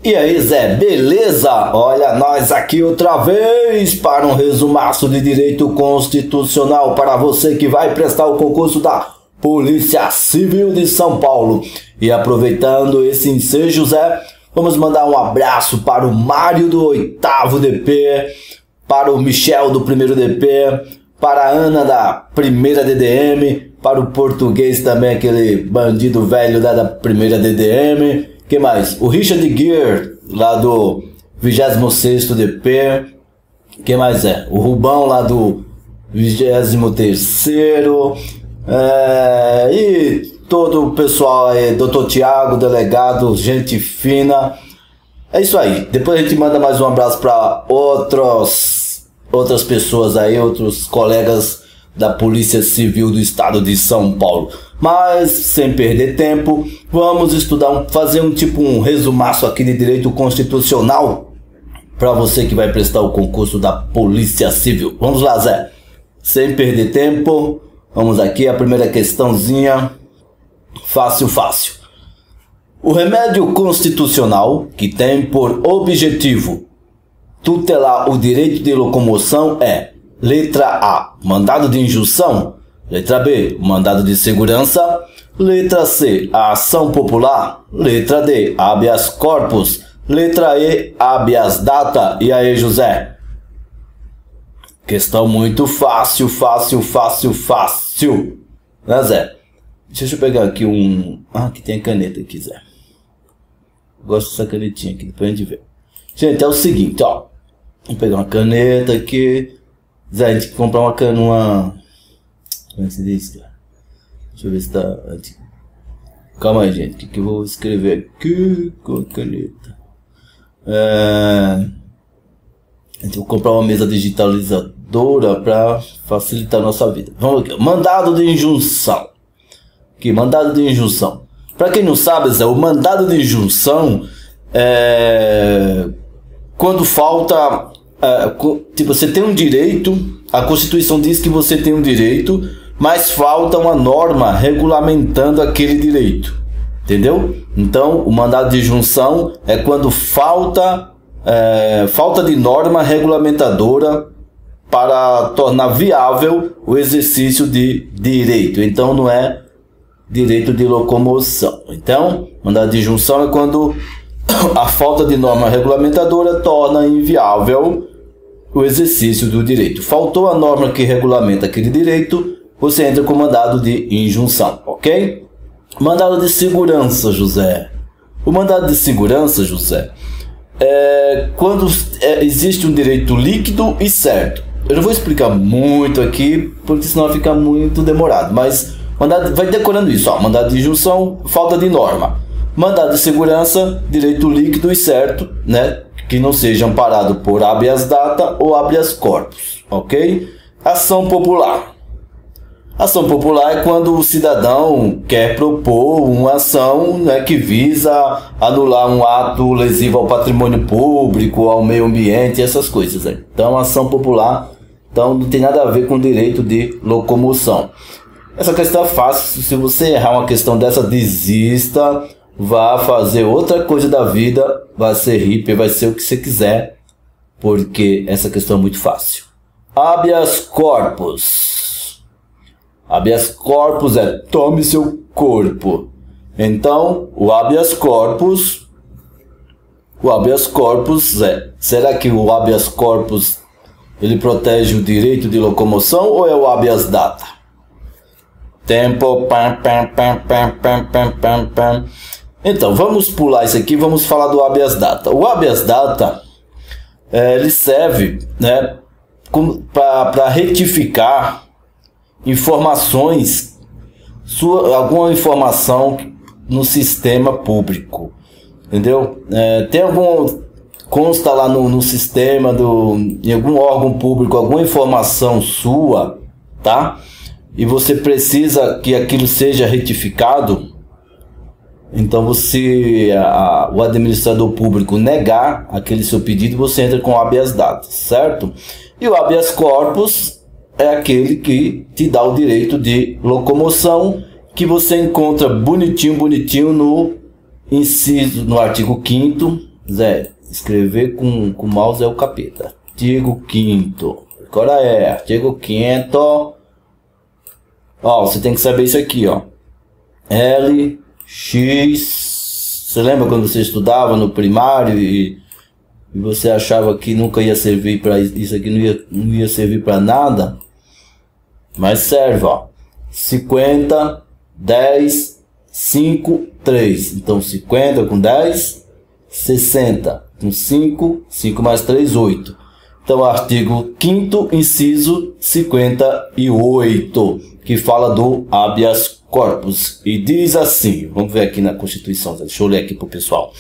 E aí, Zé, beleza? Olha nós aqui outra vez para um resumaço de direito constitucional para você que vai prestar o concurso da Polícia Civil de São Paulo. E aproveitando esse ensejo, Zé, vamos mandar um abraço para o Mário do 8º DP, para o Michel do 1º DP, para a Ana da 1ª DDM, para o Português também, aquele bandido velho da 1ª DDM. Que mais? O Richard Gear, lá do 26º DP. Que mais é? O Rubão, lá do 23º. E todo o pessoal aí, Dr. Tiago, delegado, gente fina. É isso aí. Depois a gente manda mais um abraço para outras pessoas aí, outros colegas da Polícia Civil do Estado de São Paulo. Mas, sem perder tempo, vamos estudar, fazer um resumaço aqui de direito constitucional para você que vai prestar o concurso da Polícia Civil. Vamos lá, Zé. Sem perder tempo, vamos aqui, a primeira questãozinha, fácil. O remédio constitucional que tem por objetivo tutelar o direito de locomoção é: letra A, mandado de injunção; letra B, mandado de segurança; letra C, a ação popular; letra D, habeas corpus; letra E, habeas data. E aí, José? Questão muito fácil. Né, Zé? Deixa eu pegar aqui aqui tem a caneta aqui, Zé. Gosto dessa canetinha aqui, depois a gente vê. Gente, é o seguinte, ó. Vou pegar uma caneta aqui. Zé, a gente tem que comprar uma como é que se diz, cara? Deixa eu ver se tá... Calma aí, gente. O que eu vou escrever aqui com a caneta? A gente vai comprar uma mesa digitalizadora para facilitar a nossa vida. Vamos aqui. Mandado de injunção. Aqui, mandado de injunção. Para quem não sabe, Zé, o mandado de injunção é quando falta... você tem um direito, a Constituição diz que você tem um direito, mas falta uma norma regulamentando aquele direito, entendeu? Então, o mandado de injunção é quando falta de norma regulamentadora para tornar viável o exercício de direito. Então, não é direito de locomoção. Então, mandado de injunção é quando a falta de norma regulamentadora torna inviável o exercício do direito. Faltou a norma que regulamenta aquele direito, você entra com mandado de injunção, ok? Mandado de segurança, José. O mandado de segurança, José, é quando existe um direito líquido e certo. Eu não vou explicar muito aqui, porque senão vai ficar muito demorado, mas vai decorando isso, ó. Mandado de injunção, falta de norma. Mandado de segurança, direito líquido e certo, né? Que não seja amparado por habeas data ou habeas corpus, ok? Ação popular. Ação popular é quando o cidadão quer propor uma ação, né, que visa anular um ato lesivo ao patrimônio público, ao meio ambiente, essas coisas, né? Então, ação popular, então, não tem nada a ver com direito de locomoção. Essa questão é fácil. Se você errar uma questão dessa, desista. Vá fazer outra coisa da vida, vai ser hippie, vai ser o que você quiser, porque essa questão é muito fácil. Habeas corpus. Habeas corpus é tome seu corpo. Então, o habeas corpus será que o habeas corpus ele protege o direito de locomoção ou é o habeas data? Tempo. Então, vamos pular isso aqui, vamos falar do habeas data. O habeas data, ele serve, né, para retificar informações, alguma informação no sistema público, entendeu? Consta lá no sistema, em algum órgão público, alguma informação sua, tá? E você precisa que aquilo seja retificado. Então, o administrador público negar aquele seu pedido, você entra com habeas data, certo? E o habeas corpus é aquele que te dá o direito de locomoção, que você encontra bonitinho no inciso, no artigo 5º, Zé, escrever com o mouse é o capeta. Artigo 5º. Agora artigo 5º. Ó, você tem que saber isso aqui, ó. L, X. Você lembra quando você estudava no primário e você achava que nunca ia servir para isso aqui, não ia servir para nada? Mas serve, ó. 50, 10, 5, 3. Então 50 com 10, 60 com 5, 5 mais 3, 8. Então artigo 5º, inciso 58, que fala do habeas corpus. E diz assim, vamos ver aqui na Constituição, deixa eu ler aqui pro pessoal.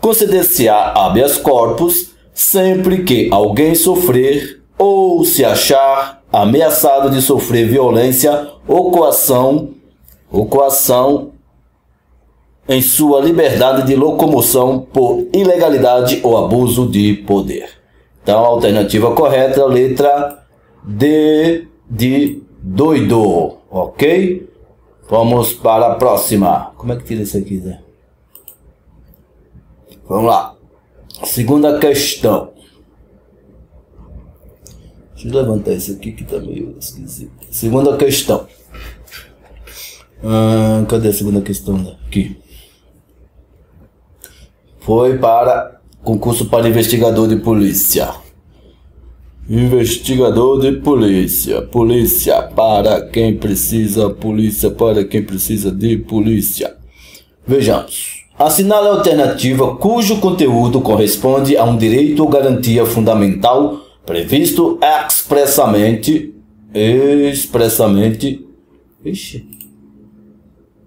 Conceder-se-á habeas corpus sempre que alguém sofrer ou se achar ameaçado de sofrer violência ou coação em sua liberdade de locomoção por ilegalidade ou abuso de poder. Então, a alternativa correta é a letra D de doido, ok? Vamos para a próxima. Como é que tira isso aqui, Zé? Vamos lá. Segunda questão. Deixa eu levantar isso aqui que tá meio esquisito. Segunda questão. Cadê a segunda questão? Aqui. Foi para concurso para investigador de polícia. Investigador de polícia. Polícia para quem precisa. Polícia para quem precisa de polícia. Vejamos. Assinale a alternativa cujo conteúdo corresponde a um direito ou garantia fundamental previsto expressamente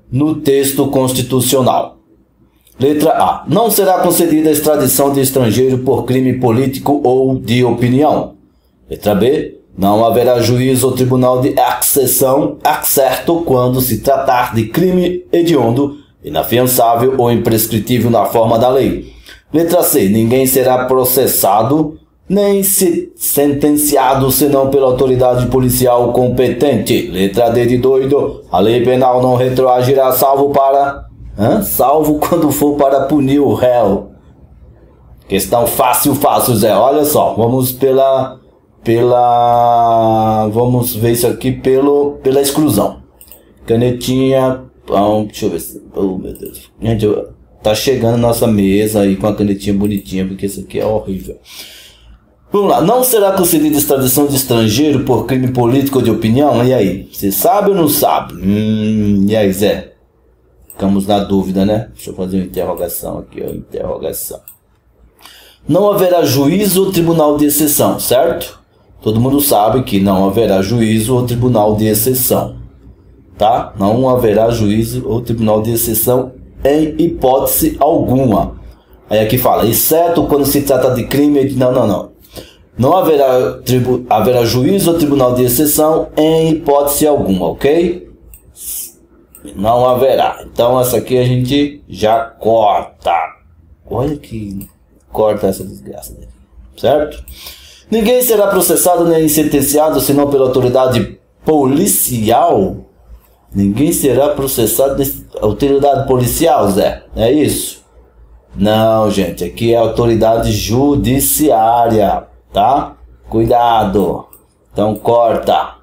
no texto constitucional. Letra A. Não será concedida a extradição de estrangeiro por crime político ou de opinião. Letra B. Não haverá juiz ou tribunal de exceção, exceto quando se tratar de crime hediondo, inafiançável ou imprescritível na forma da lei. Letra C. Ninguém será processado nem sentenciado senão pela autoridade policial competente. Letra D de doido. A lei penal não retroagirá salvo quando for para punir o réu. Questão fácil, Zé. Olha só, vamos vamos ver isso aqui pela exclusão. Canetinha. Deixa eu ver se... Oh, meu Deus. Gente, tá chegando a nossa mesa aí com a canetinha bonitinha, porque isso aqui é horrível. Vamos lá. Não será concedida extradição de estrangeiro por crime político ou de opinião? E aí? Você sabe ou não sabe? E aí, Zé? Ficamos na dúvida, né? Deixa eu fazer uma interrogação aqui, ó. Interrogação. Não haverá juízo ou tribunal de exceção, certo? Todo mundo sabe que não haverá juízo ou tribunal de exceção. Tá? Não haverá juízo ou tribunal de exceção em hipótese alguma. Aí aqui fala, exceto quando se trata de crime... Não. Não haverá juízo ou tribunal de exceção em hipótese alguma, ok? Não haverá. Então essa aqui a gente já corta. Olha que corta essa desgraça dele. Certo? Ninguém será processado nem sentenciado senão pela autoridade policial. Ninguém será processado pela autoridade policial, Zé. É isso? Não, gente. Aqui é autoridade judiciária. Tá? Cuidado. Então corta.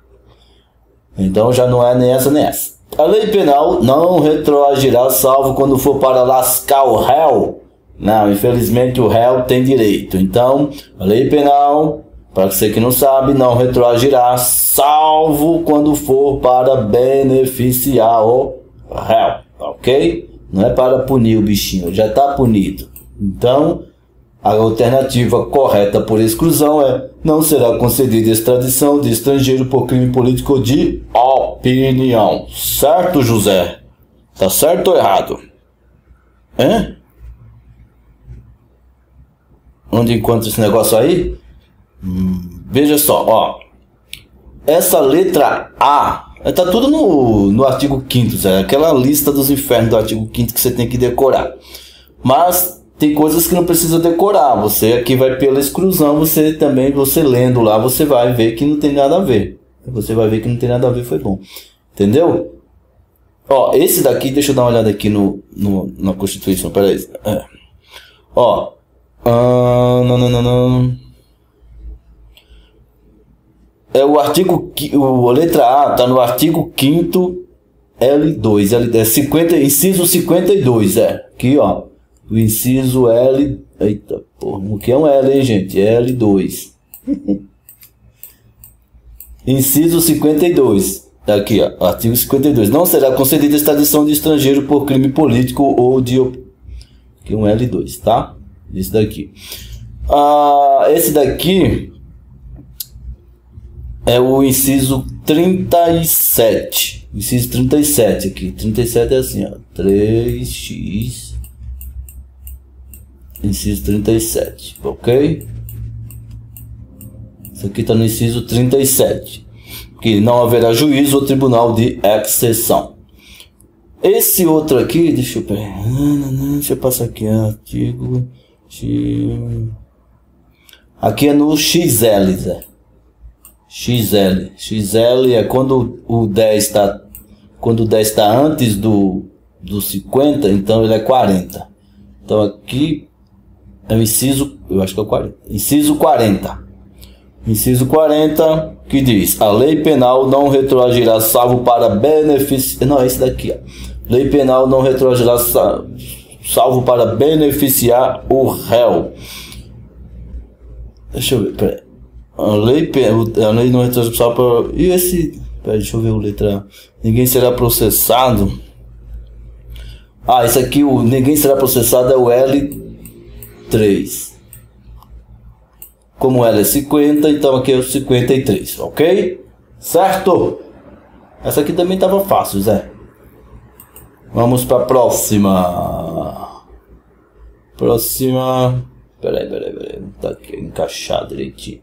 Então já não é nem essa nem essa. A lei penal não retroagirá salvo quando for para lascar o réu. Não, infelizmente o réu tem direito. Então, a lei penal, para você que não sabe, não retroagirá salvo quando for para beneficiar o réu. Ok? Não é para punir o bichinho, já está punido. Então, a alternativa correta por exclusão é: não será concedida extradição de estrangeiro por crime político ou de opinião. Certo, José? Tá certo ou errado? Hein? Onde encontra esse negócio aí? Veja só, ó. Essa letra A, tá tudo no artigo 5º, Zé. Aquela lista dos infernos do artigo 5º que você tem que decorar. Mas tem coisas que não precisa decorar. Você aqui vai pela exclusão, você lendo lá, você vai ver que não tem nada a ver. Você vai ver que não tem nada a ver, foi bom. Entendeu? Ó, esse daqui, deixa eu dar uma olhada aqui na Constituição, peraí. Ó, Não. É o artigo, a letra A está no artigo 5º L2, é 50, inciso 52, aqui ó, o inciso L, eita porra, o que é um L, hein gente, L2, inciso 52, aqui ó, artigo 52, não será concedida extradição de estrangeiro por crime político ou de, aqui um L2, tá, esse daqui, esse daqui é o inciso 37. Inciso 37 aqui. 37 é assim, ó. 3x. Inciso 37. Ok? Isso aqui está no inciso 37. Que não haverá juízo ou tribunal de exceção. Esse outro aqui, deixa eu ver. Deixa eu passar aqui. Artigo. Aqui é no XL, Zé. XL é quando o 10 está antes do 50, então ele é 40. Então aqui é o inciso, eu acho que é o 40. Inciso 40. Inciso 40 que diz: a lei penal não retroagirá salvo para beneficiar. Não, é esse daqui, ó. Lei penal não retroagirá salvo para beneficiar o réu. Deixa eu ver, peraí. A lei não retroage só para... E esse... Peraí, deixa eu ver o letra... Ninguém será processado. Esse aqui, o ninguém será processado é o L3. Como L é 50, então aqui é o 53, ok? Certo? Essa aqui também estava fácil, Zé. Vamos para a próxima. Peraí. Tá aqui encaixado direitinho.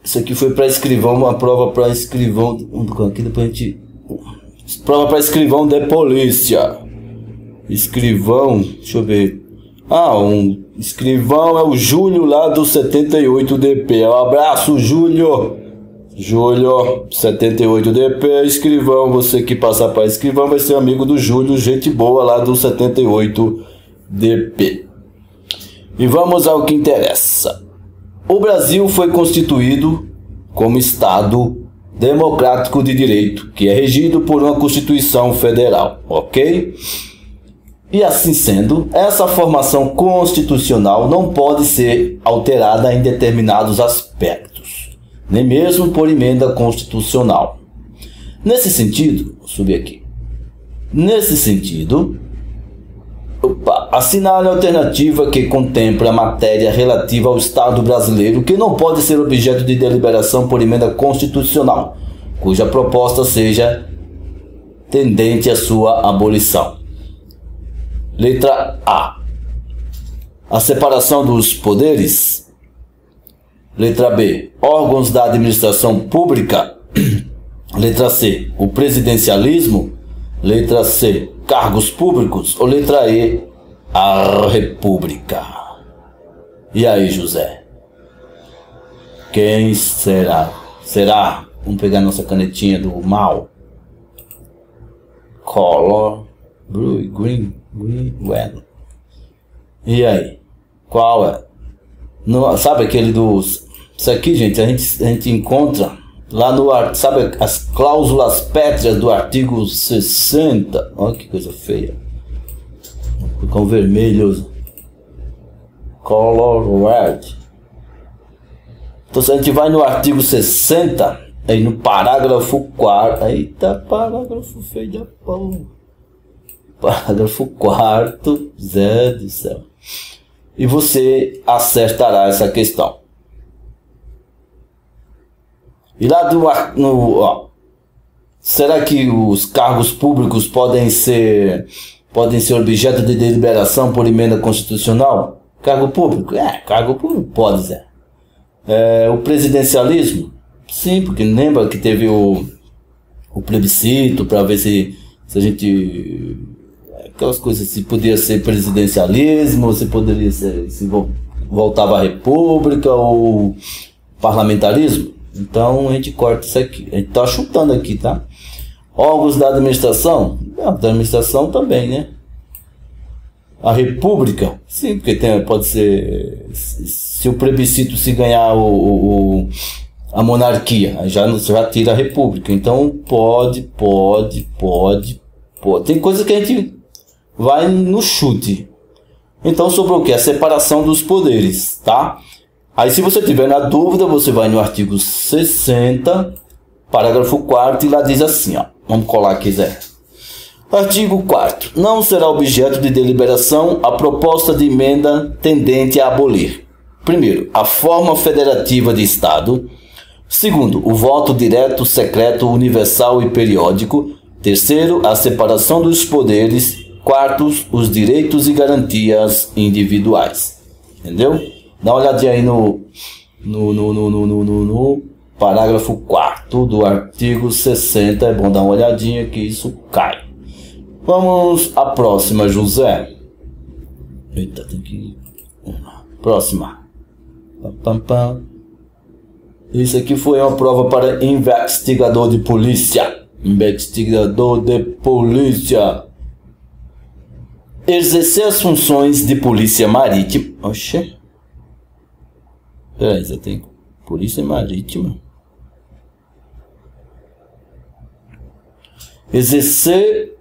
Isso aqui foi para escrivão, uma prova para escrivão. Aqui depois a gente. Prova para escrivão de polícia. Escrivão, deixa eu ver. Um escrivão é o Júlio lá do 78DP. Um abraço, Júlio. Júlio, 78DP, escrivão. Você que passar para escrivão vai ser amigo do Júlio, gente boa lá do 78DP. E vamos ao que interessa. O Brasil foi constituído como Estado democrático de direito, que é regido por uma Constituição Federal, ok? E assim sendo, essa formação constitucional não pode ser alterada em determinados aspectos, nem mesmo por emenda constitucional. Nesse sentido, vou subir aqui. Nesse sentido, assinale a alternativa que contempla a matéria relativa ao Estado brasileiro que não pode ser objeto de deliberação por emenda constitucional, cuja proposta seja tendente à sua abolição. Letra A. A separação dos poderes. Letra B. Órgãos da administração pública. Letra C. O presidencialismo. Letra C. Cargos públicos. Ou letra E. A república. E aí, José? Quem será? Será? Vamos pegar nossa canetinha do mal. Color. Blue, green, red. E aí? Qual é? Sabe aquele dos... Isso aqui, gente, a gente encontra lá no... Sabe as cláusulas pétreas do artigo 60? Olha que coisa feia. Com vermelho. Color red. Então se a gente vai no artigo 60, aí no parágrafo 4º. Eita, parágrafo feio da pão. Parágrafo 4º, Zé do céu. E você acertará essa questão. E lá será que os cargos públicos podem ser objeto de deliberação por emenda constitucional? Cargo público? Cargo público pode, Zé. O presidencialismo? Sim, porque lembra que teve o plebiscito para ver se a gente... Aquelas coisas, se podia ser presidencialismo, se poderia ser, se voltava à república ou parlamentarismo. Então a gente corta isso aqui. A gente tá chutando aqui, tá? Órgãos da administração? Da administração também, né? a república? Sim, porque pode ser, se o plebiscito se ganhar a monarquia, aí já tira a república. Então pode. Tem coisa que a gente vai no chute. Então sobrou o que? A separação dos poderes, tá? Aí se você tiver na dúvida, você vai no artigo 60, parágrafo 4º, e lá diz assim, ó. Vamos colar aqui, Zé. Artigo 4º. Não será objeto de deliberação a proposta de emenda tendente a abolir: primeiro, a forma federativa de Estado; segundo, o voto direto, secreto, universal e periódico; terceiro, a separação dos poderes; quarto, os direitos e garantias individuais. Entendeu? Dá uma olhadinha aí no parágrafo 4º do artigo 60. É bom dar uma olhadinha que isso cai. Vamos à próxima, José. Eita, tem que... Próxima. Isso aqui foi uma prova para investigador de polícia. Investigador de polícia. Exercer as funções de polícia marítima. Oxê. Peraí, você tem polícia marítima? Exercer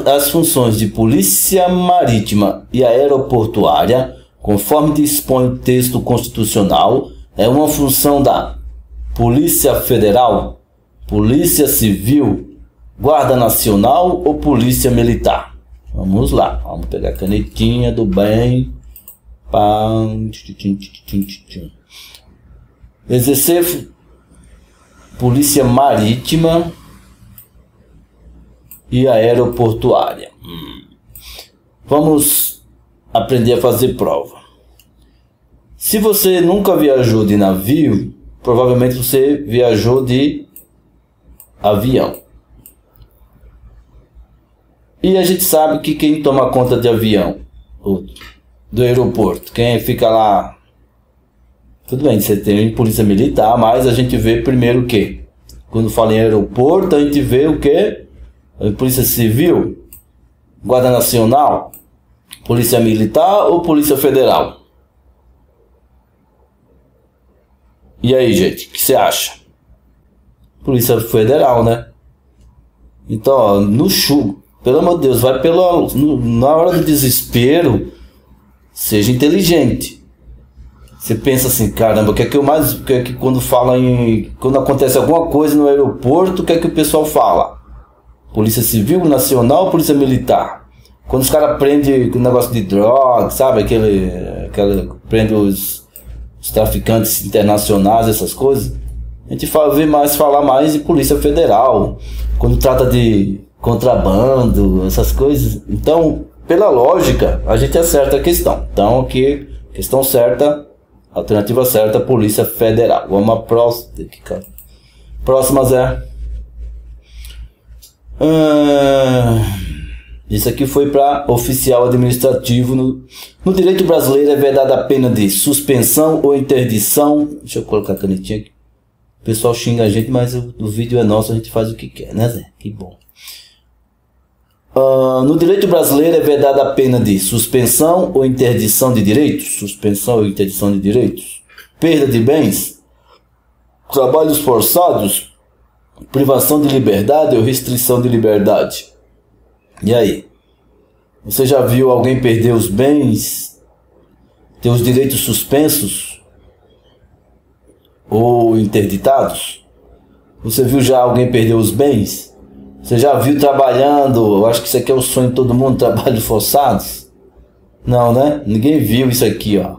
as funções de polícia marítima e aeroportuária, conforme dispõe o texto constitucional, é uma função da Polícia Federal, Polícia Civil, Guarda Nacional ou Polícia Militar? Vamos lá, vamos pegar a canetinha do bem. Exercer polícia marítima e aeroportuária. Vamos aprender a fazer prova. Se você nunca viajou de navio, provavelmente você viajou de avião. E a gente sabe que quem toma conta de avião, do aeroporto, quem fica lá, tudo bem, você tem polícia militar, mas a gente vê primeiro o quê? Quando fala em aeroporto, a gente vê o quê? Polícia Civil, Guarda Nacional, Polícia Militar ou Polícia Federal? E aí, gente, o que você acha? Polícia Federal, né? Então, ó, no chuva, pelo amor de Deus, vai na hora do desespero, seja inteligente. Você pensa assim, caramba, o que é que eu mais, o que é que quando acontece alguma coisa no aeroporto, o que é que o pessoal fala? Polícia Civil, Nacional, Polícia Militar. Quando os caras prendem o negócio de droga, sabe? Prende os traficantes internacionais, essas coisas. A gente falar mais de Polícia Federal. Quando trata de contrabando, essas coisas. Então, pela lógica, a gente acerta a questão. Então, aqui, questão certa, alternativa certa, Polícia Federal. Vamos à próxima. Próxima, Zé. Isso aqui foi para oficial administrativo. No direito brasileiro é vedada a pena de suspensão ou interdição. Deixa eu colocar a canetinha aqui. O pessoal xinga a gente, mas o vídeo é nosso, a gente faz o que quer, né, Zé? Que bom. No direito brasileiro é vedada a pena de suspensão ou interdição de direitos. Suspensão ou interdição de direitos. Perda de bens. Trabalhos forçados. Privação de liberdade ou restrição de liberdade. E aí? Você já viu alguém perder os bens? Ter os direitos suspensos? Ou interditados? Você viu já alguém perder os bens? Você já viu trabalhando? Eu acho que isso aqui é o sonho de todo mundo, trabalhos forçados? Não, né? Ninguém viu isso aqui, ó.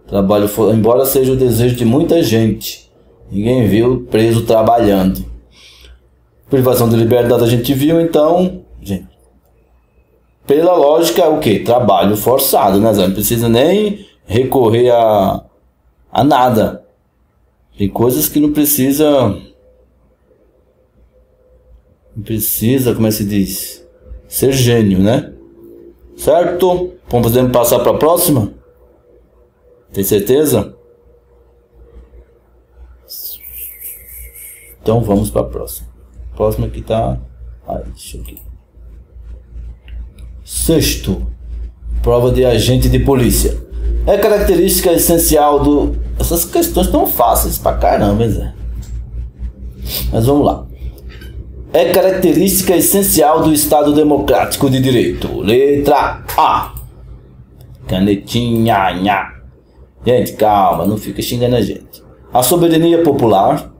Trabalho forçado, embora seja o desejo de muita gente. Ninguém viu preso trabalhando. Privação de liberdade a gente viu, então, gente, pela lógica é o que? Trabalho forçado, né? Não precisa nem recorrer a nada. Tem coisas que não precisa, como é que se diz? Ser gênio, né? Certo? Podemos passar para a próxima? Tem certeza? Então vamos para a próxima. A próxima aqui tá... deixa eu aqui. Sexto. Prova de agente de polícia. É característica essencial do... Essas questões estão fáceis pra caramba, hein, Zé? Mas vamos lá. É característica essencial do Estado Democrático de Direito. Letra A. Canetinha, nha. Gente, calma, não fica xingando a gente. A soberania popular,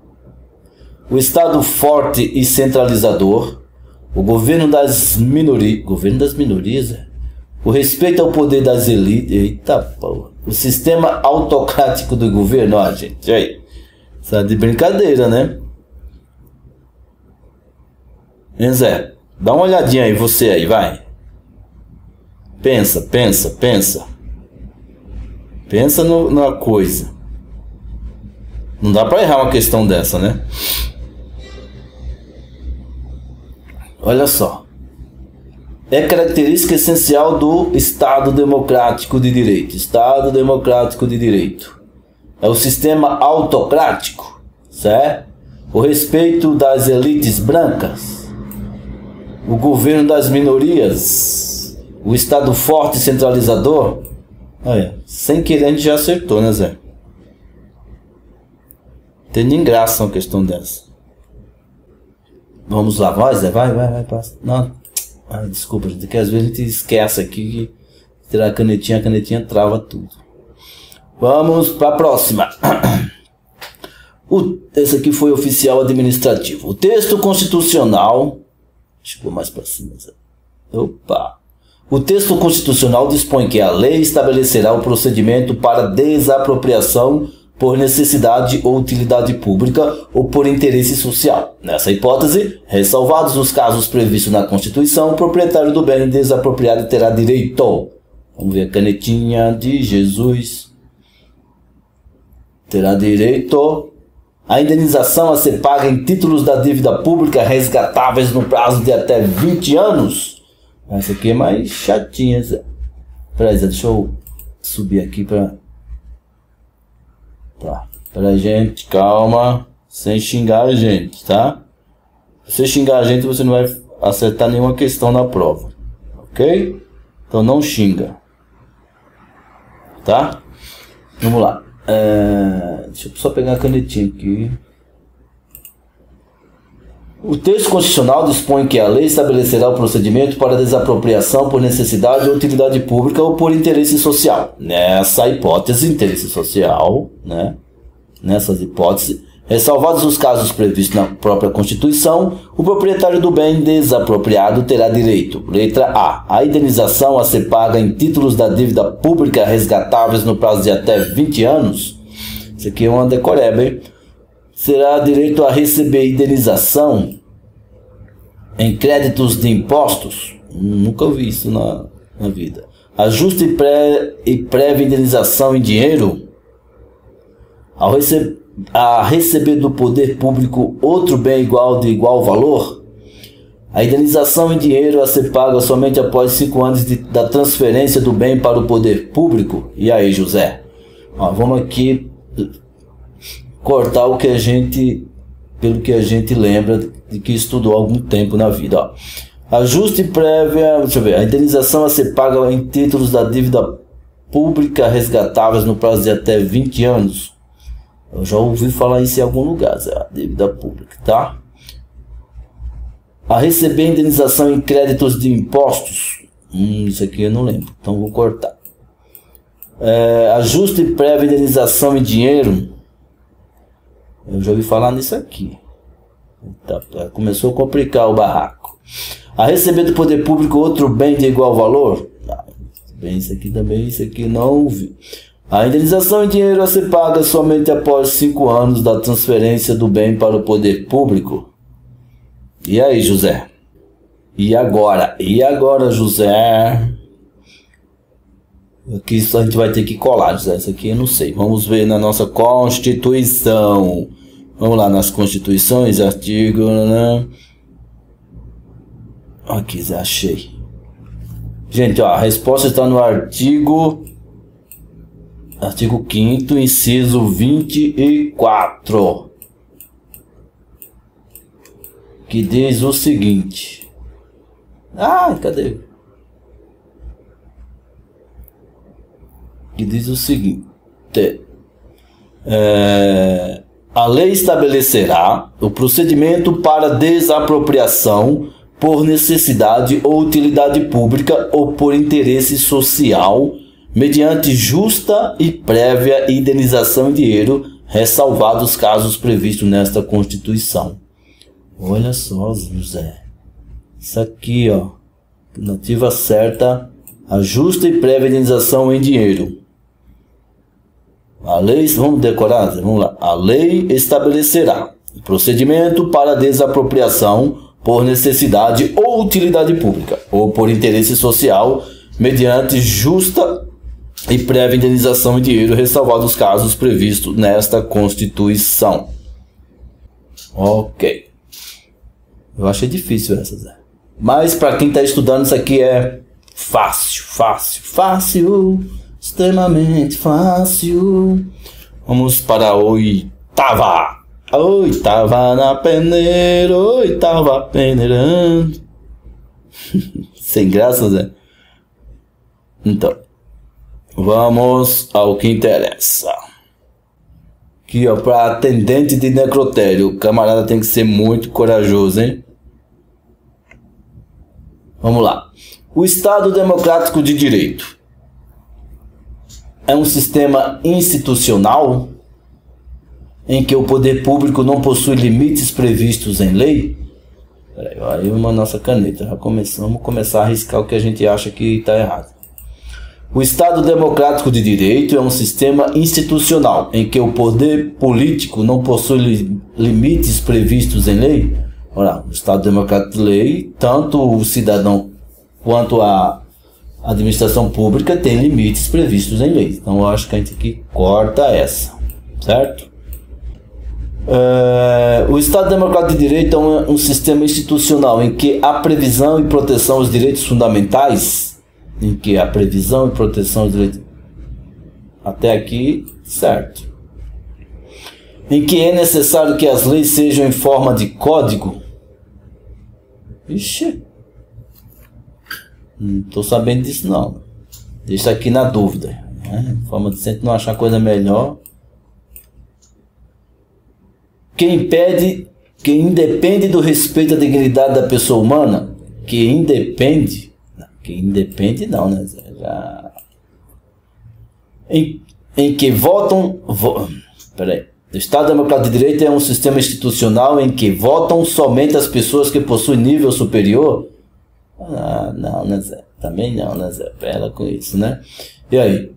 o Estado forte e centralizador, o governo das minorias, o respeito ao poder das elites, eita porra, o sistema autocrático do governo, ó, gente, aí, isso é de brincadeira, né? Hein, Zé? Dá uma olhadinha aí, você aí, vai. Pensa. Pensa na coisa. Não dá pra errar uma questão dessa, né? Olha só. É característica essencial do Estado Democrático de Direito. Estado Democrático de Direito. É o sistema autocrático, certo? O respeito das elites brancas. O governo das minorias. O Estado forte e centralizador. Olha, sem querer a gente já acertou, né, Zé? Tem nem graça uma questão dessa. Vamos lá, vai, Zé, vai, passa. Não. Desculpa, gente, que às vezes a gente esquece aqui que tirar a canetinha trava tudo. Vamos para a próxima. Esse aqui foi oficial administrativo. O texto constitucional. Deixa eu pôr mais para cima. Opa! O texto constitucional dispõe que a lei estabelecerá o procedimento para desapropriação por necessidade ou utilidade pública ou por interesse social. Nessa hipótese, ressalvados os casos previstos na Constituição, o proprietário do bem desapropriado terá direito. Vamos ver a canetinha de Jesus. Terá direito à indenização a ser paga em títulos da dívida pública resgatáveis no prazo de até 20 anos. Essa aqui é mais chatinha. Peraí, deixa eu subir aqui para... Tá, pra gente, calma, sem xingar a gente, tá? Se você xingar a gente, você não vai acertar nenhuma questão na prova, ok? Então não xinga, tá? Vamos lá, deixa eu só pegar a canetinha aqui. O texto constitucional dispõe que a lei estabelecerá o procedimento para desapropriação por necessidade ou utilidade pública ou por interesse social. Nessa hipótese, interesse social, né? Nessas hipóteses, ressalvados os casos previstos na própria Constituição, o proprietário do bem desapropriado terá direito. Letra A. A indenização a ser paga em títulos da dívida pública resgatáveis no prazo de até 20 anos. Isso aqui é uma decoreba, hein? Será direito a receber indenização em créditos de impostos. Nunca ouvi isso na vida. Ajuste e prévia indenização em dinheiro. A receber do poder público outro bem igual de igual valor. A indenização em dinheiro a ser paga somente após 5 anos da transferência do bem para o poder público. E aí, José? Ó, vamos aqui cortar o que a gente, pelo que a gente lembra de que estudou há algum tempo na vida. Ó. Ajuste prévia, deixa eu ver, a indenização a ser paga em títulos da dívida pública resgatáveis no prazo de até 20 anos. Eu já ouvi falar isso em algum lugar, a dívida pública, tá? A receber indenização em créditos de impostos. Isso aqui eu não lembro, então vou cortar. Ajuste prévia indenização em dinheiro. Eu já ouvi falar nisso aqui. Tá, começou a complicar o barraco. A receber do poder público outro bem de igual valor. Bem, isso aqui também, isso aqui não ouvi. A indenização em dinheiro a ser paga somente após 5 anos da transferência do bem para o poder público. E aí, José? E agora? E agora, José? Aqui só a gente vai ter que colar, José. Isso aqui eu não sei. Vamos ver na nossa Constituição. Vamos lá nas Constituições, artigo... Né? Aqui, Zé, achei. Gente, ó, a resposta está no artigo 5º, inciso 24. Que diz o seguinte. Cadê? que diz o seguinte: a lei estabelecerá o procedimento para desapropriação por necessidade ou utilidade pública ou por interesse social, mediante justa e prévia indenização em dinheiro, ressalvados os casos previstos nesta Constituição. Olha só, José. Isso aqui, ó. Alternativa certa, a justa e prévia indenização em dinheiro. A lei, vamos decorar? Vamos lá. A lei estabelecerá o procedimento para desapropriação por necessidade ou utilidade pública, ou por interesse social, mediante justa e prévia indenização em dinheiro, ressalvados os casos previstos nesta Constituição. Ok. Eu achei difícil essa, Zé. Mas para quem está estudando, isso aqui é fácil, fácil, extremamente fácil. Vamos para a oitava. Oitava na peneira, oitava peneirando. Sem graça, Zé. Então, vamos ao que interessa. Aqui, ó, para atendente de necrotério, o camarada tem que ser muito corajoso, hein? Vamos lá. O Estado Democrático de Direito é um sistema institucional em que o poder público não possui limites previstos em lei? Peraí, aí uma nossa caneta. Vamos começar a arriscar o que a gente acha que está errado. O Estado Democrático de Direito é um sistema institucional em que o poder político não possui limites previstos em lei? Ora, o Estado Democrático de Lei, tanto o cidadão quanto a administração pública tem limites previstos em lei. Então eu acho que a gente aqui corta essa, certo? O Estado Democrático de Direito é um sistema institucional em que a previsão e proteção aos direitos fundamentais, até aqui, certo. Em que é necessário que as leis sejam em forma de código. Ixi, não estou sabendo disso não. Deixa aqui na dúvida, né? Forma de sempre não achar coisa melhor. Que independe do respeito à dignidade da pessoa humana. Que independe não, né? Já... Em que votam... Peraí. O Estado Democrático de Direito é um sistema institucional em que votam somente as pessoas que possuem nível superior? Ah, não, né, Zé? Também não, né, Zé? Pera com isso, né? E aí?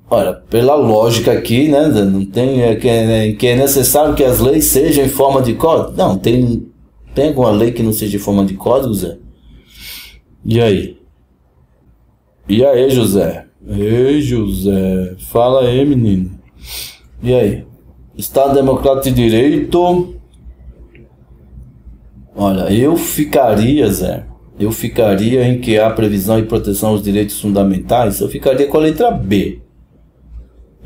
Olha, pela lógica aqui, né, não tem que é necessário que as leis sejam em forma de código? Não, tem alguma lei que não seja em forma de código, Zé? E aí? E aí, José? Ei, José, fala aí, menino. E aí? Estado Democrático de Direito. Olha, eu ficaria, Zé. Eu ficaria em que há previsão e proteção aos direitos fundamentais. Eu ficaria com a letra B.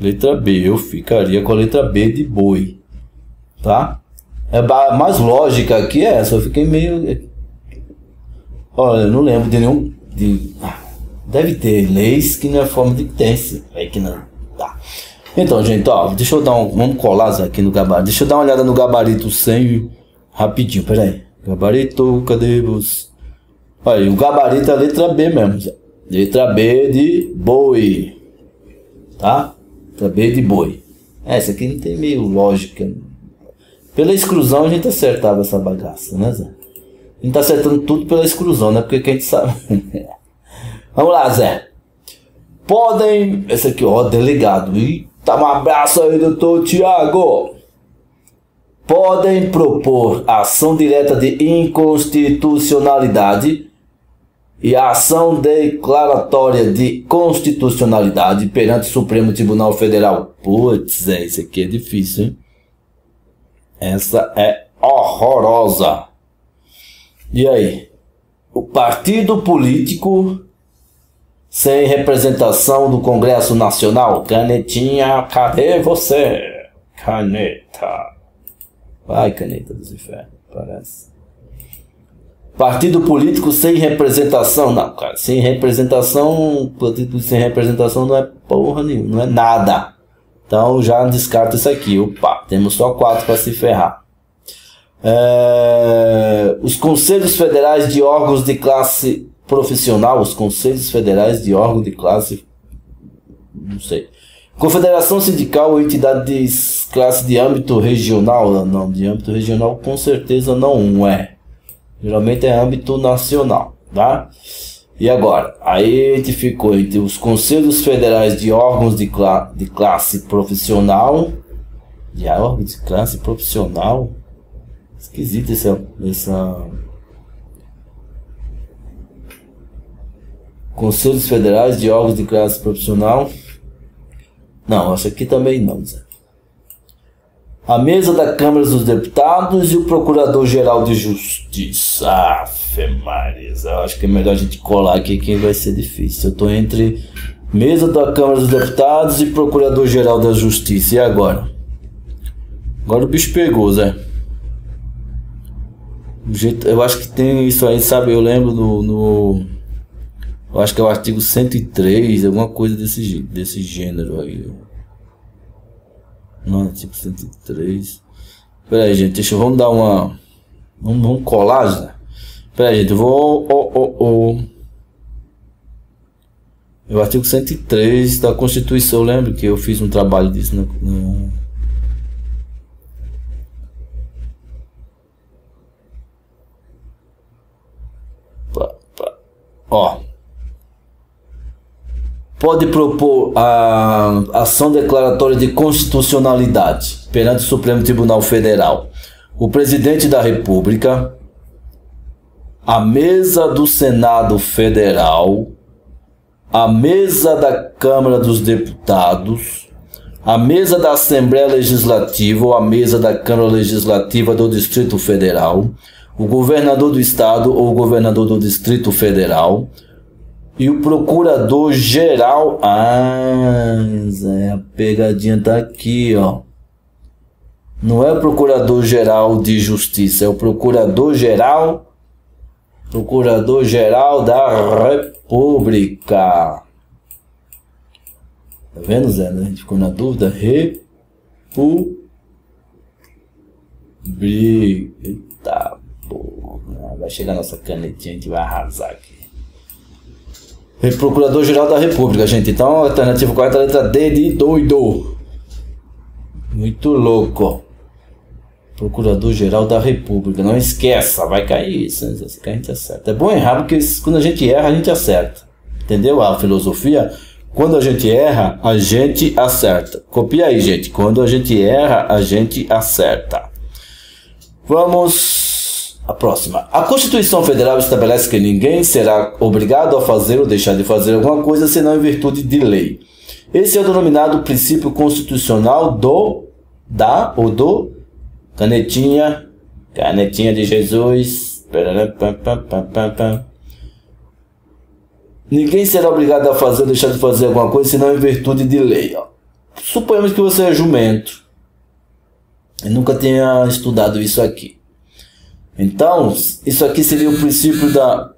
Letra B, eu ficaria com a letra B de boi. Tá? A mais lógica aqui é essa. Eu fiquei meio... Olha, eu não lembro de nenhum... Deve ter leis que não é forma de tência. É que não... Tá. Então, gente, ó, deixa eu dar vamos colar aqui no gabarito. Deixa eu dar uma olhada no gabarito 100 rapidinho, peraí. Gabarito, cadê você? Olha, o gabarito é a letra B mesmo. Letra B de boi. Tá? Letra B de boi. Essa aqui não tem meio lógica. Pela exclusão a gente acertava essa bagaça, né, Zé? A gente tá acertando tudo pela exclusão, né? Porque quem sabe... Vamos lá, Zé. Podem... Esse aqui, ó, delegado. Eita, um abraço aí, doutor Tiago. Podem propor ação direta de inconstitucionalidade e a ação declaratória de constitucionalidade perante o Supremo Tribunal Federal. Putz, isso aqui é difícil, hein? Essa é horrorosa. E aí? O partido político sem representação do Congresso Nacional. Canetinha, cadê você? Caneta. Vai, caneta dos infernos, parece. Partido político sem representação. Não, cara, sem representação, partido sem representação não é porra nenhuma, não é nada. Então já descarto isso aqui. Opa, temos só 4 para se ferrar. Os conselhos federais de órgãos de classe profissional. Os conselhos federais de órgãos de classe... Não sei. Confederação sindical ou entidade de classe de âmbito regional? Não, de âmbito regional com certeza não é. Geralmente é âmbito nacional, tá? E agora? Aí a gente ficou entre os conselhos federais de órgãos de classe profissional. De órgãos de classe profissional? Esquisito essa... Conselhos federais de órgãos de classe profissional. Não, acho que também não, Zé. A mesa da Câmara dos Deputados e o Procurador-Geral de Justiça. Afe Maria, eu acho que é melhor a gente colar aqui que vai ser difícil. Eu tô entre mesa da Câmara dos Deputados e Procurador-Geral da Justiça. E agora? Agora o bicho pegou, Zé. Eu acho que tem isso aí, sabe? Eu lembro eu acho que é o artigo 103, alguma coisa desse gênero aí. Não, artigo 103. Pera aí, gente, vamos dar uma... Vamos colar, já. Pera aí, gente, eu vou... É o artigo 103 da Constituição, eu lembro que eu fiz um trabalho disso Ó. Pode propor a ação declaratória de constitucionalidade perante o Supremo Tribunal Federal o presidente da República, a mesa do Senado Federal, a mesa da Câmara dos Deputados, a mesa da Assembleia Legislativa ou a mesa da Câmara Legislativa do Distrito Federal, o governador do Estado ou o governador do Distrito Federal, e o Procurador-Geral... Zé, a pegadinha tá aqui, ó. Não é o Procurador-Geral de Justiça, é o Procurador-Geral da República. Tá vendo, Zé? A gente ficou na dúvida. República. Eita, porra. Vai chegar a nossa canetinha, a gente vai arrasar aqui. Procurador-Geral da República, gente. Então, a alternativa correta é a letra D de doido. Muito louco. Procurador-Geral da República. Não esqueça, vai cair isso. Se cair, a gente acerta. É bom errar, porque quando a gente erra, a gente acerta. Entendeu a filosofia? Quando a gente erra, a gente acerta. Copia aí, gente. Quando a gente erra, a gente acerta. Vamos... A próxima. A Constituição Federal estabelece que ninguém será obrigado a fazer ou deixar de fazer alguma coisa senão em virtude de lei. Esse é o denominado princípio constitucional do canetinha de Jesus. Ninguém será obrigado a fazer ou deixar de fazer alguma coisa senão em virtude de lei. Suponhamos que você é jumento. Eu nunca tenha estudado isso aqui. Então, isso aqui seria o princípio da...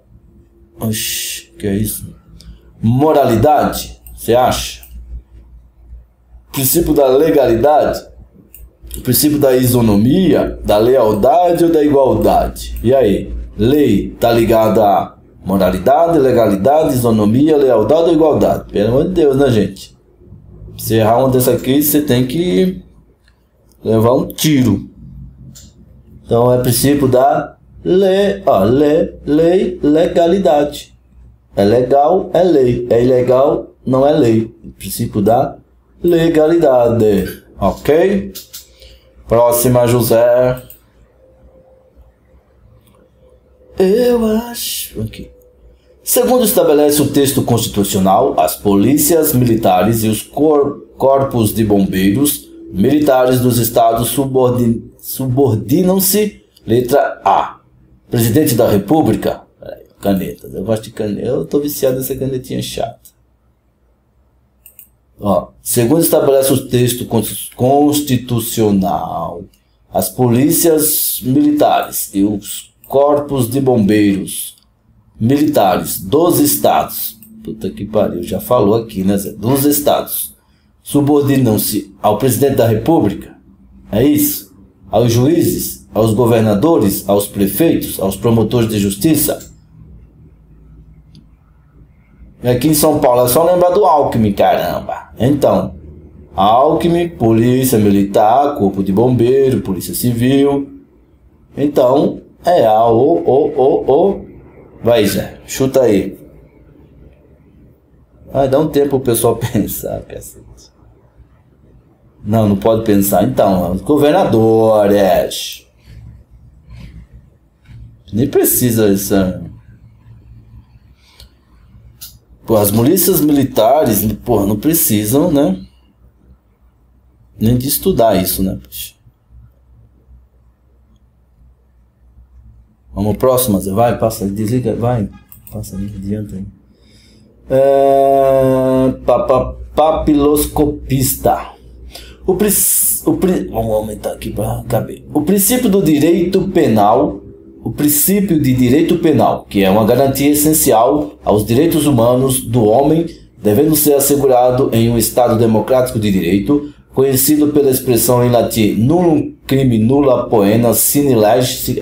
Oxi, que é isso? Moralidade, você acha? Princípio da legalidade? O princípio da isonomia, da lealdade ou da igualdade? E aí? Lei tá ligada a moralidade, legalidade, isonomia, lealdade ou igualdade? Pelo amor de Deus, né, gente? Se errar uma dessa aqui, você tem que levar um tiro. Então é princípio da legalidade. É legal, é lei. É ilegal, não é lei. Princípio da legalidade. Ok? Próxima, José. Eu acho... Aqui. Segundo estabelece o texto constitucional, as polícias militares e os corpos de bombeiros militares dos estados subordinam-se, letra A, presidente da República. Caneta, eu gosto de caneta, eu tô viciado nessa canetinha chata. Ó, segundo estabelece o texto constitucional, as polícias militares e os corpos de bombeiros militares dos estados. Puta que pariu, já falou aqui, né, Zé? Dos estados. Subordinam-se ao presidente da república. É isso? Aos juízes, aos governadores, aos prefeitos, aos promotores de justiça. E aqui em São Paulo é só lembrar do Alckmin, caramba. Então, Alckmin, polícia militar, corpo de bombeiro, polícia civil. Então, é a Vai, Zé, chuta aí. Vai, dá um tempo pro pessoal pensar, cacete. Não, não pode pensar. Então, os governadores. Nem precisa essa... Pô, as milícias militares, porra, não precisam, né? Nem de estudar isso, né? Vamos próximo, Zé. Vai, passa, desliga, vai. Passa ali, adianta aí. Papiloscopista. Vamos aumentar aqui para caber. O princípio do direito penal, o princípio de direito penal, que é uma garantia essencial aos direitos humanos do homem, devendo ser assegurado em um Estado democrático de direito, conhecido pela expressão em latim nullum crime nulla poena sine lege.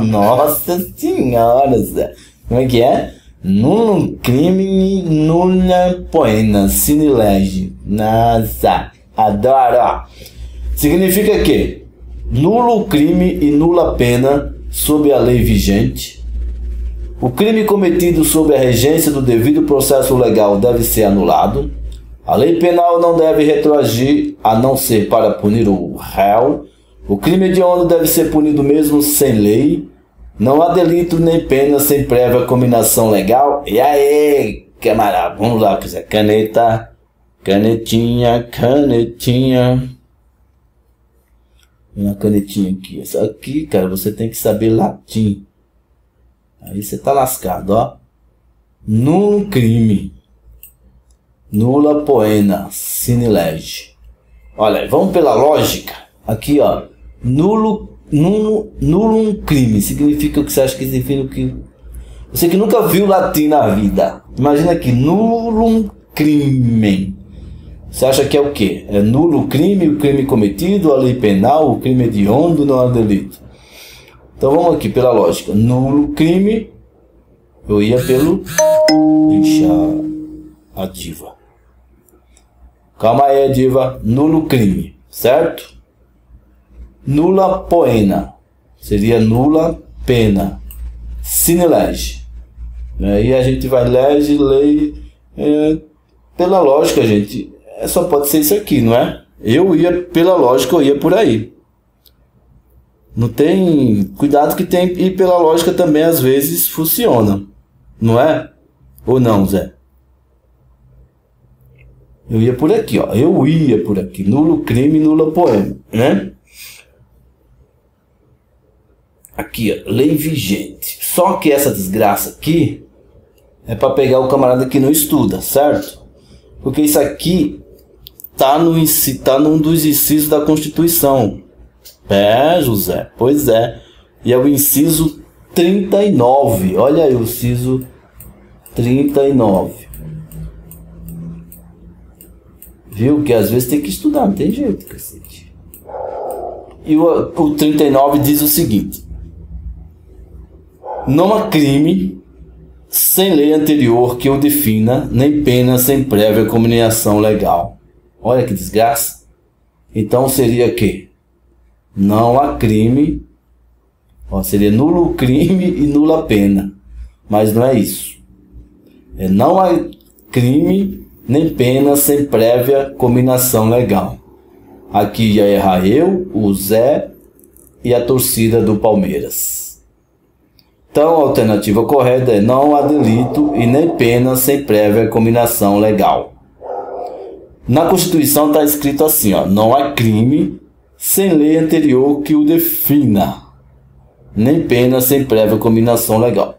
Nossa senhora, Zé. Como é que é? Nullum crime nulla poena sine lege. Nossa, adoro. Significa que nulo crime e nula pena sob a lei vigente. O crime cometido sob a regência do devido processo legal deve ser anulado. A lei penal não deve retroagir a não ser para punir o réu. O crime hediondo deve ser punido mesmo sem lei. Não há delito nem pena sem prévia combinação legal. E aí, camarada, vamos lá, quiser caneta, canetinha. Uma canetinha aqui. Essa aqui, cara, você tem que saber latim. Aí você tá lascado, ó. Nullum crime nulla poena sine lege. Olha, vamos pela lógica. Aqui, ó. Nullum crime significa o que você acha que significa o que... Você que nunca viu latim na vida. Imagina aqui, nullum crime. Você acha que é o quê? É nulo o crime cometido, a lei penal, o crime hediondo, não há delito. Então vamos aqui pela lógica. Nulo crime. Eu ia pelo... Deixa a diva. Calma aí, diva. Nulo crime, certo? Nulla poena. Seria nula pena. Sine lege. Aí a gente vai lei. Pela lógica, gente. Só pode ser isso aqui, não é? Eu ia, pela lógica, eu ia por aí. Não tem... Cuidado que tem... E pela lógica também, às vezes, funciona. Não é? Ou não, Zé? Eu ia por aqui, ó. Eu ia por aqui. Nulo crime, nula poema, né? Aqui, ó. Lei vigente. Só que essa desgraça aqui é para pegar o camarada que não estuda, certo? Porque isso aqui tá num dos incisos da Constituição. É, José, pois é. E é o inciso 39. Olha aí o inciso 39. Viu? Que às vezes tem que estudar, não tem jeito, cacete. E o 39 diz o seguinte: não há crime sem lei anterior que o defina, nem pena sem prévia combinação legal. Olha que desgraça. Então seria que não há crime, ó, seria nulo crime e nula pena. Mas não é isso. É não há crime nem pena sem prévia combinação legal. Aqui ia errar eu, o Zé e a torcida do Palmeiras. Então a alternativa correta é não há delito e nem pena sem prévia combinação legal. Na Constituição está escrito assim, ó, não há crime sem lei anterior que o defina, nem pena sem prévia combinação legal.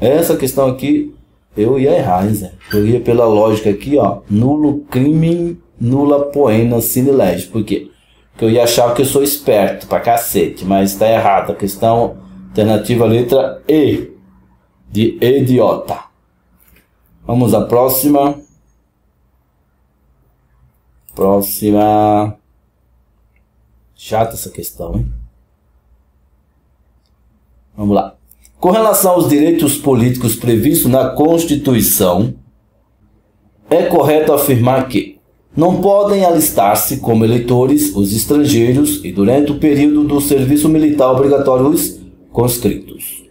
Essa questão aqui eu ia errar, hein, Zé? Eu ia pela lógica aqui, ó, nulo crime, nula poena sine lege. Por quê? que eu ia achar que eu sou esperto pra cacete, mas tá errado. A questão alternativa, letra E, de idiota. Vamos à próxima. Próxima. Chata essa questão, hein? Vamos lá. Com relação aos direitos políticos previstos na Constituição, é correto afirmar que não podem alistar-se como eleitores os estrangeiros e, durante o período do serviço militar obrigatório, os conscritos.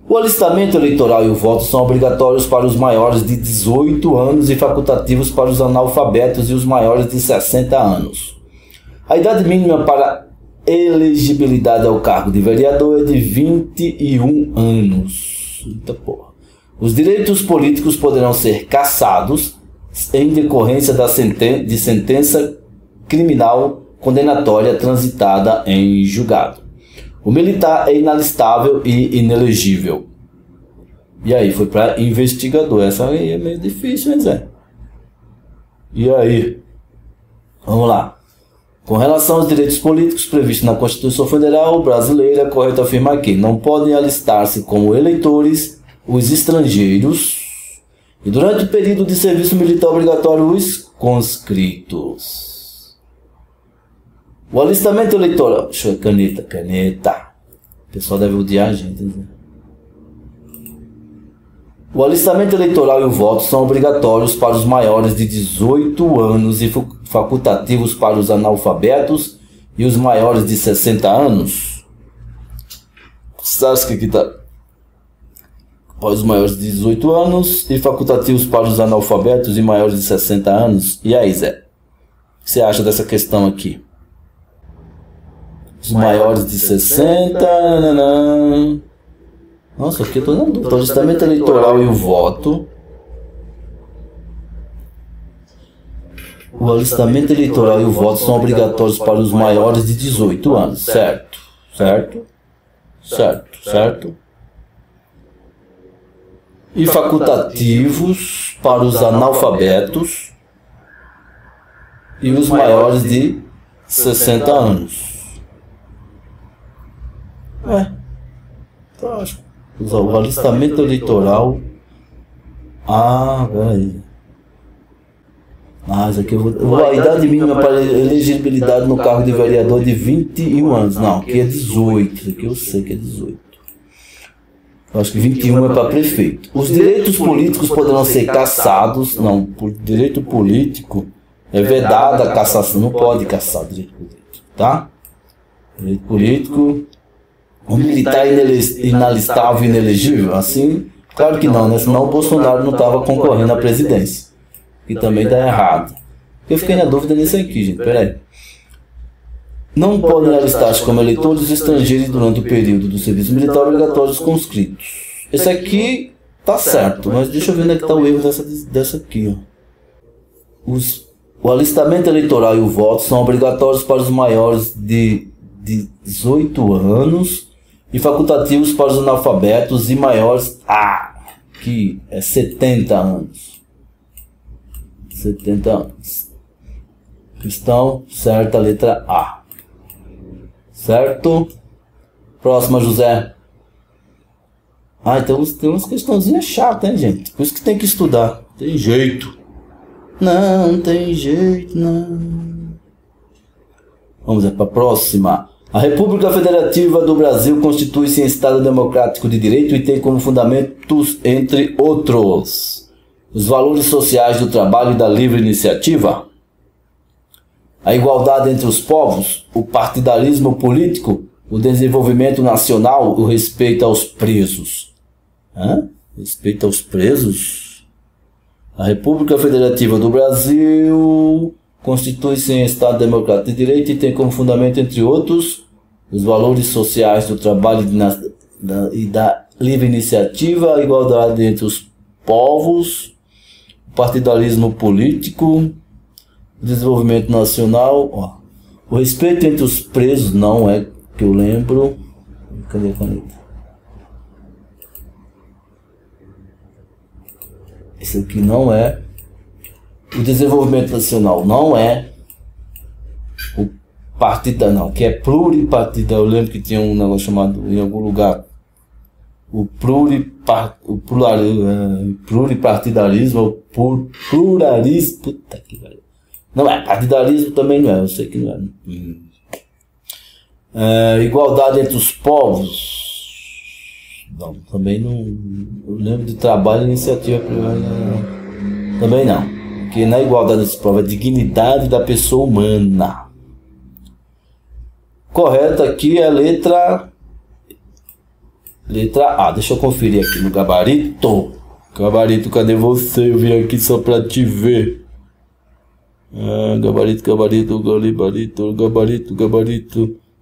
O alistamento eleitoral e o voto são obrigatórios para os maiores de 18 anos e facultativos para os analfabetos e os maiores de 60 anos. A idade mínima para elegibilidade ao cargo de vereador é de 21 anos. Eita porra. Os direitos políticos poderão ser cassados em decorrência de sentença criminal condenatória transitada em julgado. O militar é inalistável e inelegível. E aí, foi para investigador. Essa aí é meio difícil, hein, Zé? E aí? Vamos lá. Com relação aos direitos políticos previstos na Constituição Federal brasileira, é correto afirmar que não podem alistar-se como eleitores os estrangeiros e, durante o período de serviço militar obrigatório, os conscritos. O alistamento eleitoral... Deixa eu ver, caneta. O pessoal deve odiar a gente, né? O alistamento eleitoral e o voto são obrigatórios para os maiores de 18 anos e facultativos para os analfabetos e os maiores de 60 anos. Sabe o que aqui está? Para os maiores de 18 anos e facultativos para os analfabetos e maiores de 60 anos. E aí, Zé? O que você acha dessa questão aqui? Os maiores de 60... Nananã. Nossa, aqui eu estou na dúvida. O alistamento eleitoral e o voto. O alistamento eleitoral e o voto são obrigatórios para os maiores de 18 anos. Certo? Certo? Certo? Certo? E facultativos para os analfabetos e os maiores de 60 anos. Então, acho que o alistamento eleitoral. Peraí. Isso aqui a idade mínima para elegibilidade no cargo de vereador é de 21 anos. Não, aqui é 18. Isso aqui eu sei que é 18. Eu acho que 21 é para prefeito. Os direitos políticos poderão ser cassados. Não, por direito político é vedada a cassação. Não pode caçar direito político, tá? Direito político. O militar inalistável e inelegível? Assim, claro que não, né? Senão o Bolsonaro não estava concorrendo à presidência. Que também está errado. Eu fiquei na dúvida nisso aqui, gente. Peraí. Não podem alistar-se como eleitores estrangeiros durante o período do serviço militar obrigatório os conscritos. Esse aqui tá certo, mas deixa eu ver onde é que está o erro dessa aqui. Ó. O alistamento eleitoral e o voto são obrigatórios para os maiores de 18 anos e facultativos para os analfabetos e maiores que é 70 anos. 70 anos. Questão certa, letra A. Certo? Próxima, José. Então tem umas questãozinhas chatas, hein, gente? Por isso que tem que estudar. Tem jeito. Não tem jeito, não. Vamos para a próxima. A República Federativa do Brasil constitui-se em Estado Democrático de Direito e tem como fundamentos, entre outros, os valores sociais do trabalho e da livre iniciativa, a igualdade entre os povos, o partidarismo político, o desenvolvimento nacional, o respeito aos presos. Respeito aos presos? A República Federativa do Brasil constitui-se em Estado Democrático de Direito e tem como fundamento, entre outros, os valores sociais do trabalho e da livre iniciativa, a igualdade entre os povos, o partidarismo político, o desenvolvimento nacional, o respeito entre os presos, não é que eu lembro. Cadê a caneta? Esse aqui não é. O desenvolvimento nacional não é. partida, não, que é pluripartida. Eu lembro que tinha um negócio chamado em algum lugar o pluripartidarismo, ou pluralismo, puta que pariu. Não é, partidarismo também não é, eu sei que não é. Igualdade entre os povos. Não, também não. Eu lembro de trabalho e iniciativa privada. Também não. Porque na igualdade entre os povos é a dignidade da pessoa humana. Correto aqui é a letra A. Deixa eu conferir aqui no gabarito. Gabarito, cadê você? Eu vim aqui só pra te ver. Gabarito.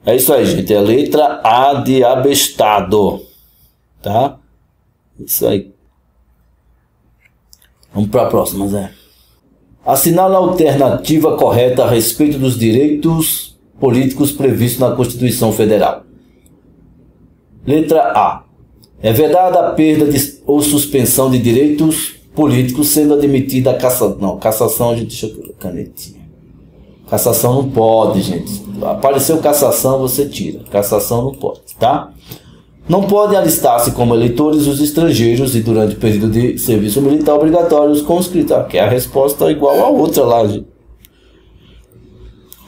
É isso aí, gente. É a letra A de abestado. Tá? Isso aí. Vamos para a próxima, Zé. Assinala a alternativa correta a respeito dos direitos políticos previstos na Constituição Federal. Letra A. É vedada a perda ou suspensão de direitos políticos sendo admitida a cassação. Não, cassação a gente deixa canetinha. Cassação não pode, gente. Apareceu cassação, você tira. Cassação não pode, tá? Não podem alistar-se como eleitores os estrangeiros e durante o período de serviço militar obrigatório os conscritos. Que é a resposta igual a outra lá, gente.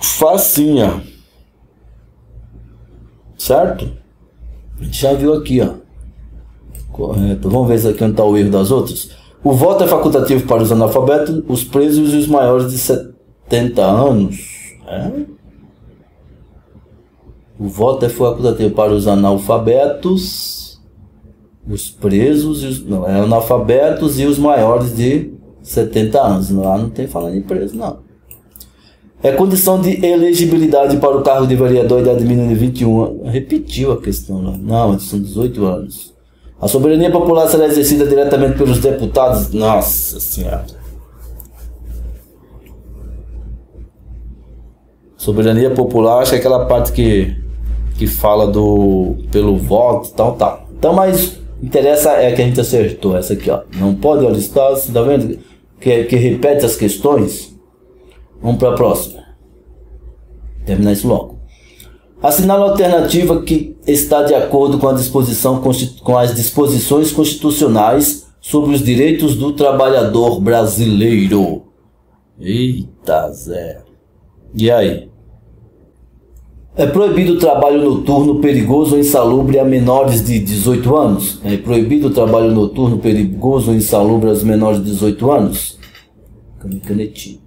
Facinha. Certo? A gente já viu aqui, ó. Correto. Vamos ver aqui onde está o erro das outras. O voto é facultativo para os analfabetos, os presos e os maiores de 70 anos. O voto é facultativo para os analfabetos, os presos, analfabetos e os maiores de 70 anos. Lá não tem falando em preso, não. É condição de elegibilidade para o cargo de vereador, idade mínima de 21 anos. Repetiu a questão lá. Não, são 18 anos. A soberania popular será exercida diretamente pelos deputados. Nossa Senhora. Soberania popular, acho que é aquela parte que fala pelo voto, tal. Então, mas interessa é que a gente acertou essa aqui, ó. Não pode alistar, você tá vendo que repete as questões? Vamos para a próxima. Terminar isso logo. Assinala a alternativa que está de acordo com as disposições constitucionais sobre os direitos do trabalhador brasileiro. Eita, Zé. E aí? É proibido o trabalho noturno perigoso ou insalubre a menores de 18 anos? É proibido o trabalho noturno perigoso ou insalubre aos menores de 18 anos? Canetinha.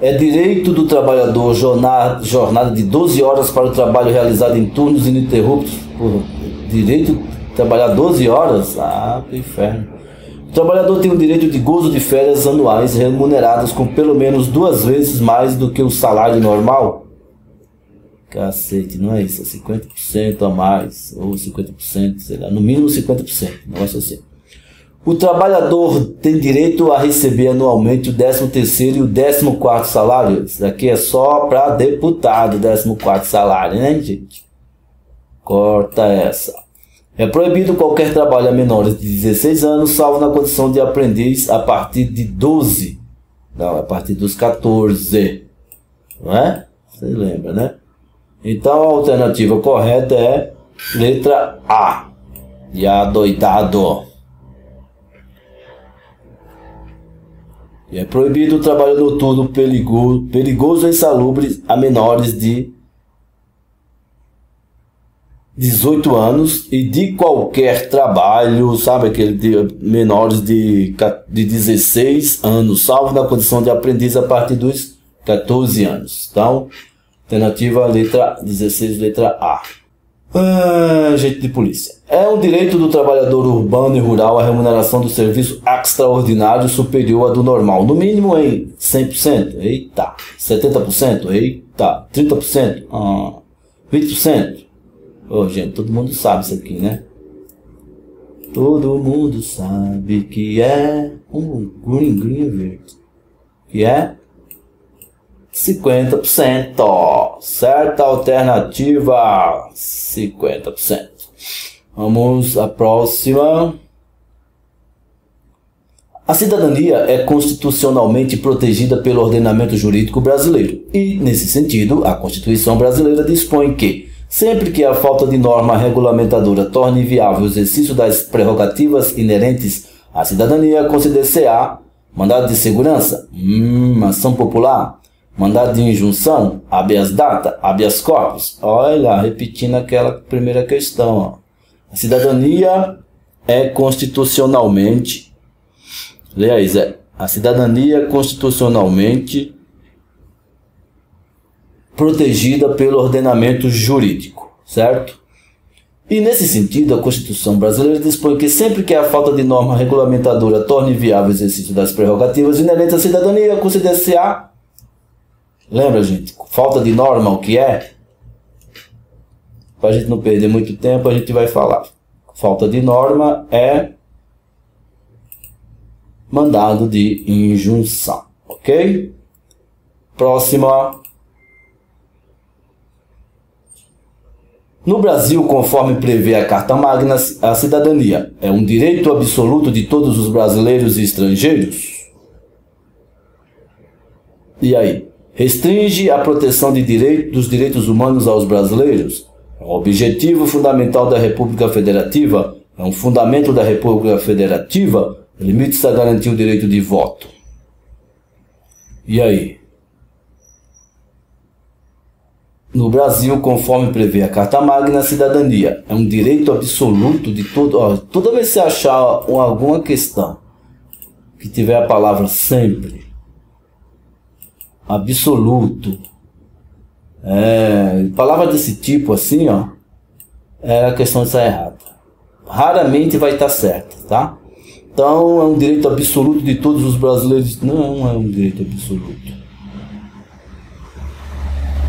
É direito do trabalhador jornada de 12 horas para o trabalho realizado em turnos ininterruptos? Porra, direito de trabalhar 12 horas? Ah, que inferno. O trabalhador tem o direito de gozo de férias anuais remuneradas com pelo menos 2 vezes mais do que o salário normal? Cacete, não é isso? É 50% a mais, ou 50%, sei lá, no mínimo 50%, negócio assim. O trabalhador tem direito a receber anualmente o 13º e o 14º salário? Isso daqui é só para deputado, 14º salário, né, gente? Corta essa. É proibido qualquer trabalho a menores de 16 anos, salvo na condição de aprendiz a partir de 12. Não, a partir dos 14. Não é? Você lembra, né? Então a alternativa correta é letra A. E a doidado. E é proibido o trabalho noturno perigoso e insalubre a menores de 18 anos e de qualquer trabalho, sabe, aquele de menores de 16 anos, salvo na condição de aprendiz a partir dos 14 anos. Então, alternativa letra 16, letra A. Agente de polícia. É um direito do trabalhador urbano e rural a remuneração do serviço extraordinário superior à do normal, no mínimo em 100%, eita, 70%, eita, 30%, 20%. Ô, gente, todo mundo sabe isso aqui, né? Todo mundo sabe que é um green verde. Que é 50%. Certa alternativa, 50%. Vamos à próxima. A cidadania é constitucionalmente protegida pelo ordenamento jurídico brasileiro e, nesse sentido, a Constituição brasileira dispõe que, sempre que a falta de norma regulamentadora torne inviável o exercício das prerrogativas inerentes à cidadania, conceder-se-á mandado de segurança, ação popular, mandado de injunção, habeas data, habeas corpus. Olha lá, repetindo aquela primeira questão. Ó. A cidadania é constitucionalmente... Leia aí, Zé. A cidadania é constitucionalmente protegida pelo ordenamento jurídico, certo? E nesse sentido, a Constituição brasileira dispõe que sempre que a falta de norma regulamentadora torne viável o exercício das prerrogativas inerentes à cidadania, conceder-se-á. Lembra, gente? Falta de norma, o que é? Para a gente não perder muito tempo, a gente vai falar. Falta de norma é mandado de injunção, ok? Próxima. No Brasil, conforme prevê a Carta Magna, a cidadania é um direito absoluto de todos os brasileiros e estrangeiros? E aí? Restringe a proteção dos direitos humanos aos brasileiros? É um objetivo fundamental da República Federativa? É um fundamento da República Federativa? Limite-se a garantir o direito de voto. E aí? No Brasil, conforme prevê a Carta Magna, a cidadania é um direito absoluto de todo... Ó, toda vez que você achar alguma questão que tiver a palavra sempre, absoluto, palavra desse tipo assim, ó, é a questão de estar errada. Raramente vai estar certa, tá? Então, é um direito absoluto de todos os brasileiros. Não é um direito absoluto.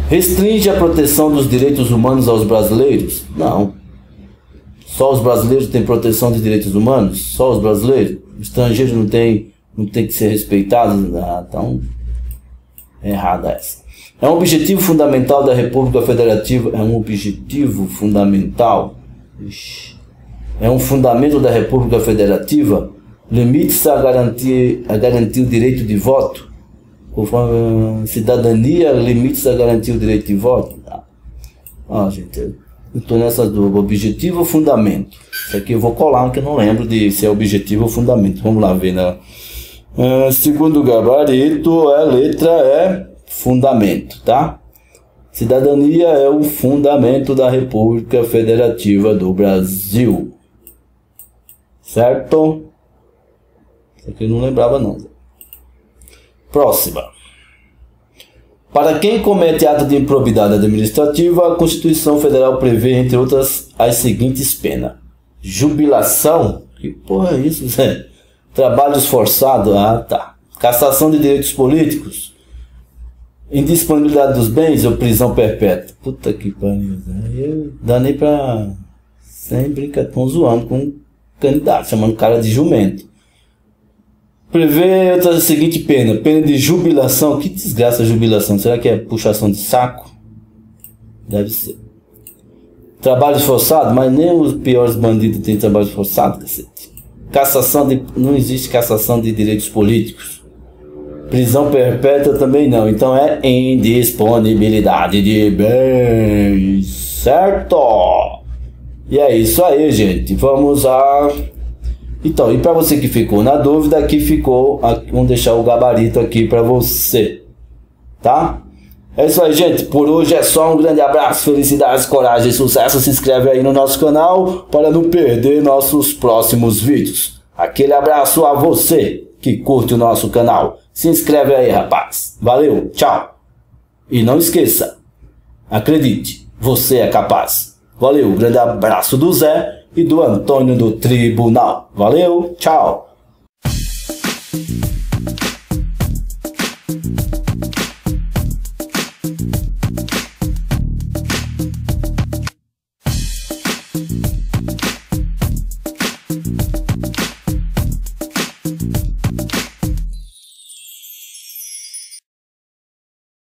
Restringe a proteção dos direitos humanos aos brasileiros? Não. Só os brasileiros têm proteção de direitos humanos? Só os brasileiros? O estrangeiro não tem que ser respeitado? Ah, então, é errada essa. É um objetivo fundamental da República Federativa. É um objetivo fundamental. É um fundamento da República Federativa. Limite-se a garantir o direito de voto. Conforme cidadania, limite-se a garantir o direito de voto. Gente, eu estou nessas dúvidas. Objetivo ou fundamento? Isso aqui eu vou colar, porque eu não lembro de se é objetivo ou fundamento. Vamos lá ver, né? Segundo gabarito, a letra é fundamento, tá? Cidadania é o fundamento da República Federativa do Brasil. Certo? Isso aqui eu não lembrava não. Próxima. Para quem comete ato de improbidade administrativa, a Constituição Federal prevê, entre outras, as seguintes penas. Jubilação? Que porra é isso, Zé? Trabalhos forçados? Ah, tá. Cassação de direitos políticos? Indisponibilidade dos bens ou prisão perpétua? Puta que pariu. Dá nem pra... Sem brincadeira, estão zoando com um candidato, chamando o cara de jumento. Prevê a seguinte pena. Pena de jubilação. Que desgraça a jubilação. Será que é puxação de saco? Deve ser. Trabalhos forçados? Mas nem os piores bandidos têm trabalho forçado, cacete. Cassação de... Não existe cassação de direitos políticos. Prisão perpétua também não. Então é indisponibilidade de bens. Certo? E é isso aí, gente. Vamos a... Então, e para você que ficou na dúvida, aqui ficou, vamos deixar o gabarito aqui para você, tá? É isso aí, gente, por hoje é só. Um grande abraço, felicidades, coragem e sucesso. Se inscreve aí no nosso canal para não perder nossos próximos vídeos. Aquele abraço a você que curte o nosso canal. Se inscreve aí, rapaz. Valeu, tchau. E não esqueça, acredite, você é capaz. Valeu, grande abraço do Zé e do Antônio do Tribunal. Valeu, tchau.